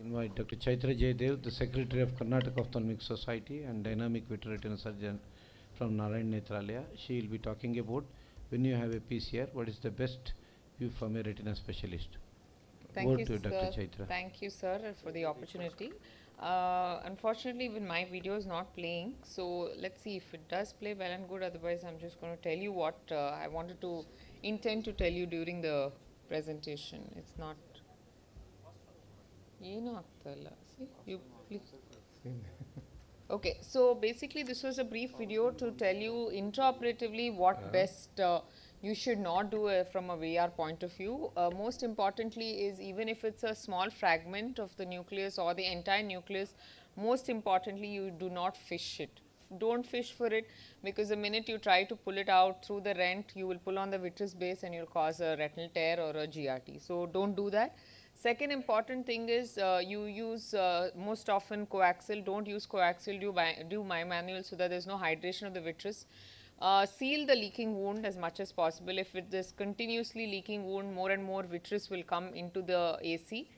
invite Dr. Chaitra JAYADEV, the Secretary of Karnataka Ophthalmic Society and Dynamic Veterinary Surgeon from Narayan Nethralaya. She will be talking about when you have a PCR, what is the best view from a retina specialist. Over to Dr. Chaitra. Thank you, sir, for the opportunity. Unfortunately, even my video is not playing, so let's see if it does play well and good. Otherwise, I'm just going to tell you what I wanted to intend to tell you during the presentation. It's not. ಏನು ಆಗ್ತಾ ಇಲ್ಲ. See, you please. Okay, so basically this was a brief video to tell you intraoperatively what best you should not do from a VR point of view. Most importantly is even if it's a small fragment of the nucleus or the entire nucleus, most importantly you do not fish it. Don't fish for it, because the minute you try to pull it out through the rent, you will pull on the vitreous base and you'll cause a retinal tear or a GRT. So don't do that. Second important thing is you use most often coaxial. Don't use coaxial, do manual so that there's no hydration of the vitreous. Seal the leaking wound as much as possible. If it is continuously leaking wound, more and more vitreous will come into the AC.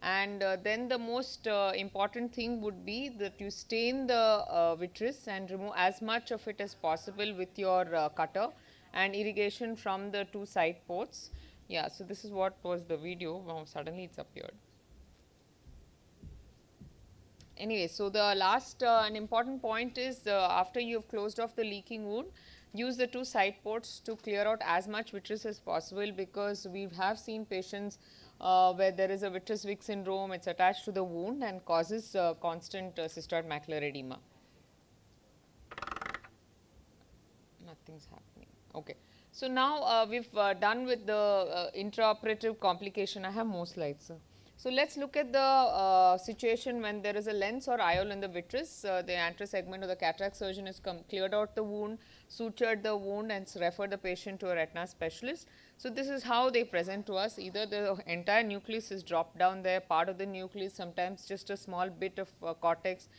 And then the most important thing would be that you stain the vitreous and remove as much of it as possible with your cutter and irrigation from the two side ports. Yeah, so this is what was the video. Wow, suddenly it's appeared. Anyway, so the last and important point is after you have closed off the leaking wound, use the two side ports to clear out as much vitreous as possible, because we have seen patients where there is a vitreous wick syndrome, it's attached to the wound and causes constant cystoid macular edema. Nothing's happening. Okay. So now we've done with the intraoperative complication. I have more slides, sir. So let's look at the situation when there is a lens or IOL in the vitreous. The anterior segment of the cataract surgeon has cleared out the wound, sutured the wound and referred the patient to a retina specialist. So this is how they present to us. Either the entire nucleus is dropped down there, part of the nucleus, sometimes just a small bit of cortex.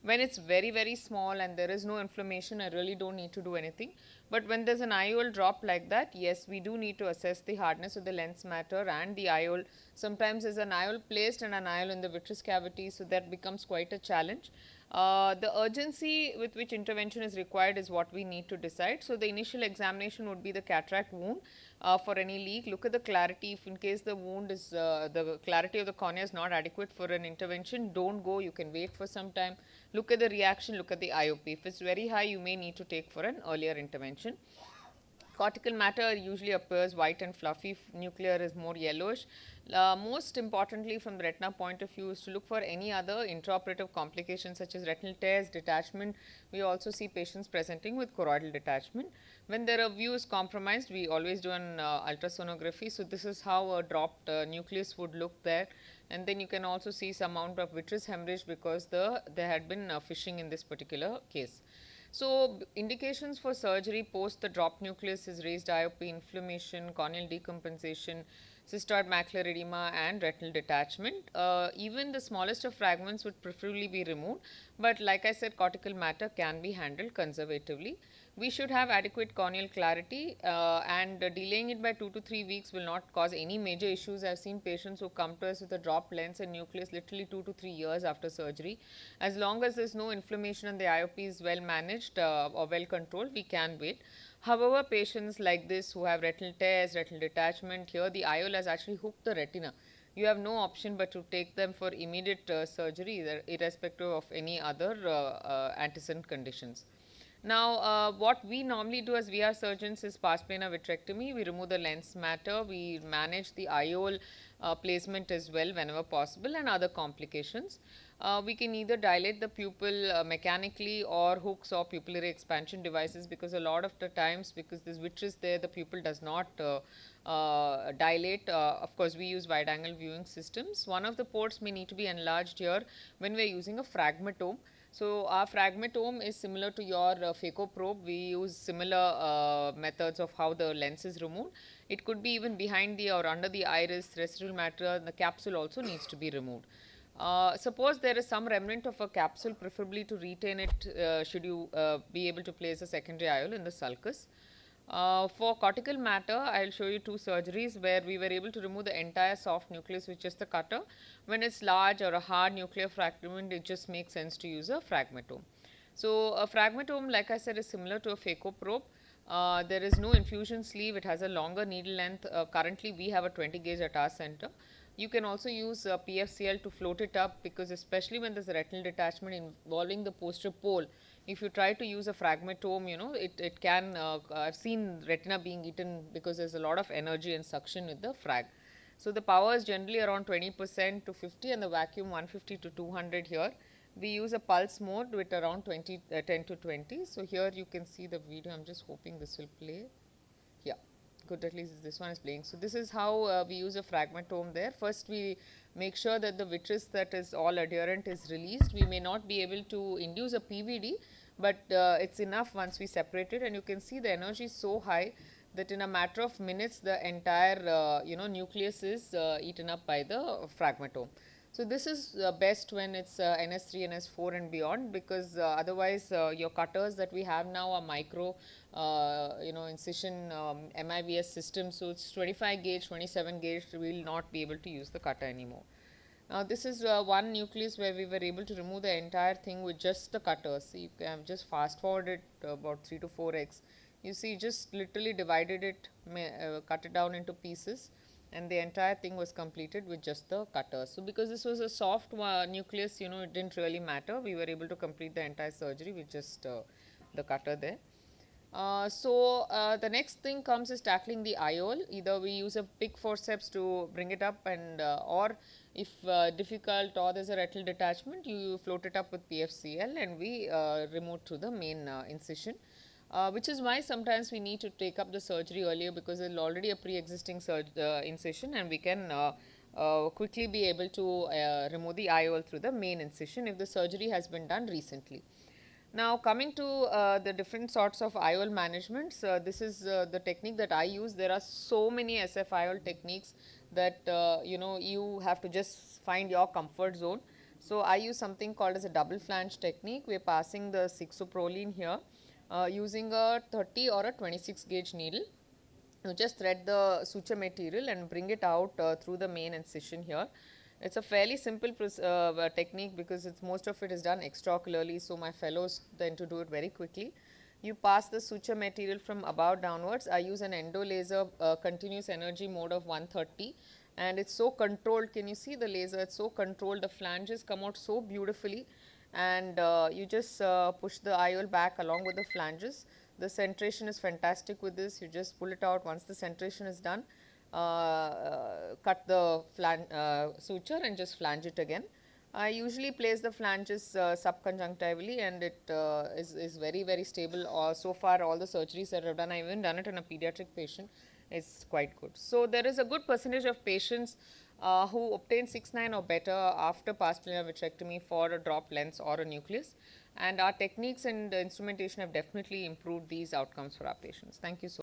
When it's very, very small and there is no inflammation, I really don't need to do anything. But when there's an IOL drop like that, yes, we do need to assess the hardness of the lens matter and the IOL. Sometimes there's an IOL placed and an IOL in the vitreous cavity, so that becomes quite a challenge. The urgency with which intervention is required is what we need to decide. So the initial examination would be the cataract wound for any leak. Look at the clarity. If in case the wound is, the clarity of the cornea is not adequate for an intervention, don't go. You can wait for some time. Look at the reaction, look at the IOP. If it's very high, you may need to take for an earlier intervention. Cortical matter usually appears white and fluffy, nuclear is more yellowish. Most importantly from the retina point of view is to look for any other intraoperative complications such as retinal tears, detachment. We also see patients presenting with choroidal detachment. When their view is compromised, we always do an ultrasonography. So this is how a dropped nucleus would look there. And then you can also see some amount of vitreous hemorrhage because there had been fishing in this particular case. So indications for surgery post the dropped nucleus is raised IOP, inflammation, corneal decompensation, cystoid macular edema and retinal detachment. Even the smallest of fragments would preferably be removed, but like I said, cortical matter can be handled conservatively. We should have adequate corneal clarity and delaying it by 2 to 3 weeks will not cause any major issues. I have seen patients who come to us with a dropped lens and nucleus literally 2 to 3 years after surgery. As long as there is no inflammation and the IOP is well managed or well controlled, we can wait. However, patients like this who have retinal tears, retinal detachment, here the IOL has actually hooked the retina. You have no option but to take them for immediate surgery, irrespective of any other antecedent conditions. Now, what we normally do as VR surgeons is pars plana vitrectomy. We remove the lens matter, we manage the IOL placement as well whenever possible and other complications. We can either dilate the pupil mechanically or hooks or pupillary expansion devices, because a lot of the times, because this vitreous there, the pupil does not dilate. Of course, we use wide angle viewing systems. One of the ports may need to be enlarged here when we are using a fragmatome. So our fragmatome is similar to your phaco probe. We use similar methods of how the lens is removed. It could be even behind the or under the iris, residual matter, the capsule also needs to be removed. Suppose there is some remnant of a capsule, preferably to retain it, should you be able to place a secondary IOL in the sulcus. For cortical matter, I'll show you two surgeries where we were able to remove the entire soft nucleus with just the cutter. When it's large or a hard nuclear fragment, it just makes sense to use a fragmentome. So a fragmentome, like I said, is similar to a phacoprobe. There is no infusion sleeve. It has a longer needle length. Currently, we have a 20 gauge at our center. You can also use PFCL to float it up, because especially when there's a retinal detachment involving the posterior pole, if you try to use a fragmentome, it can, I've seen retina being eaten because there's a lot of energy and suction with the frag. So the power is generally around 20% to 50 and the vacuum 150 to 200 here. We use a pulse mode with around 10 to 20. So here you can see the video. I'm just hoping this will play. Yeah, good, at least this one is playing. So this is how we use a fragmentome there. First we make sure that the vitreous that is all adherent is released. We may not be able to induce a PVD, but it's enough once we separate it, and you can see the energy is so high that in a matter of minutes the entire nucleus is eaten up by the fragmentome. So this is best when it's NS3, NS4 and beyond, because otherwise your cutters that we have now are micro incision MIVS system. So it's 25 gauge, 27 gauge, we will not be able to use the cutter anymore. Now this is one nucleus where we were able to remove the entire thing with just the cutters. So you can just fast forward it about 3 to 4x. You see, just literally divided it, cut it down into pieces, and the entire thing was completed with just the cutter. So because this was a soft nucleus, it didn't really matter. We were able to complete the entire surgery with just the cutter there. The next thing comes is tackling the IOL. Either we use a big forceps to bring it up, and or if difficult or there's a retinal detachment, you float it up with PFCL and we remove through the main incision. Which is why sometimes we need to take up the surgery earlier, because there's already a pre-existing incision, and we can quickly be able to remove the IOL through the main incision if the surgery has been done recently. Now coming to the different sorts of IOL managements, this is the technique that I use. There are so many SF IOL techniques that you have to just find your comfort zone. So I use something called as a double flange technique. We are passing the 6-Uproline here using a 30 or a 26 gauge needle. You just thread the suture material and bring it out through the main incision here. It's a fairly simple technique because most of it is done extraocularly, so my fellows tend to do it very quickly. You pass the suture material from above downwards. I use an endo laser continuous energy mode of 130, and it's so controlled. Can you see the laser? It's so controlled. The flanges come out so beautifully, and you just push the IOL back along with the flanges. The centration is fantastic with this. You just pull it out once the centration is done. Cut the suture and just flange it again. I usually place the flanges subconjunctivally, and it is very, very stable. So far all the surgeries that I've done, I've even done it in a pediatric patient, it's quite good. So there is a good percentage of patients who obtain 6/9 or better after pars plana vitrectomy for a drop lens or a nucleus, and our techniques and instrumentation have definitely improved these outcomes for our patients. Thank you so much.